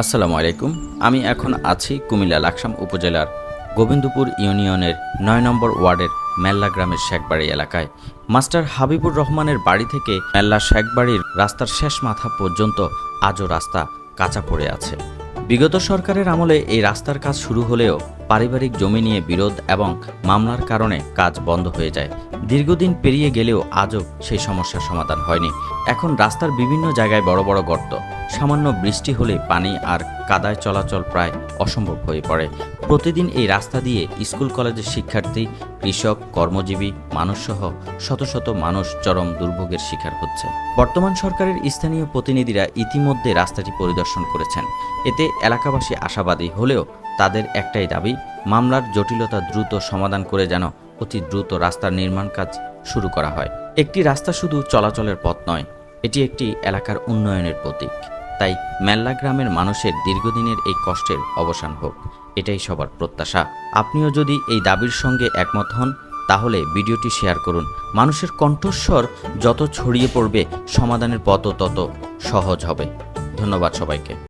আসসালামু আলাইকুম। আমি এখন আছি কুমিল্লা লাকসাম উপজেলার গোবিন্দপুর ইউনিয়নের ৯ নম্বর ওয়ার্ডের মেল্লা গ্রামের শেখবাড়ি এলাকায়। মাস্টার হাবিবুর রহমানের বাড়ি থেকে মেল্লা শেখবাড়ির রাস্তার শেষ মাথা পর্যন্ত আজও রাস্তা কাঁচা পড়ে আছে। বিগত সরকারের আমলে এই রাস্তার কাজ শুরু হলেও পারিবারিক জমি নিয়ে বিরোধ এবং মামলার কারণে কাজ বন্ধ হয়ে যায়। দীর্ঘদিন পেরিয়ে গেলেও আজও সেই সমস্যার সমাধান হয়নি। এখন রাস্তার বিভিন্ন জায়গায় বড় বড় গর্ত, সামান্য বৃষ্টি হলে পানি আর কাদায় চলাচল প্রায় অসম্ভব হয়ে পড়ে। প্রতিদিন এই রাস্তা দিয়ে স্কুল কলেজের শিক্ষার্থী, কৃষক, কর্মজীবী মানুষসহ শত শত মানুষ চরম দুর্ভোগের শিকার হচ্ছে। বর্তমান সরকারের স্থানীয় প্রতিনিধিরা ইতিমধ্যে রাস্তাটি পরিদর্শন করেছেন। এতে এলাকাবাসী আশাবাদী হলেও তাদের একটাই দাবি, মামলার জটিলতা দ্রুত সমাধান করে যেন অতি দ্রুত রাস্তার নির্মাণ কাজ শুরু করা হয়। একটি রাস্তা শুধু চলাচলের পথ নয়, এটি একটি এলাকার উন্নয়নের প্রতীক। তাই মেল্লা গ্রামের মানুষের দীর্ঘদিনের এই কষ্টের অবসান হোক, এটাই সবার প্রত্যাশা। আপনিও যদি এই দাবির সঙ্গে একমত হন তাহলে ভিডিওটি শেয়ার করুন। মানুষের কণ্ঠস্বর যত ছড়িয়ে পড়বে, সমাধানের পথও তত সহজ হবে। ধন্যবাদ সবাইকে।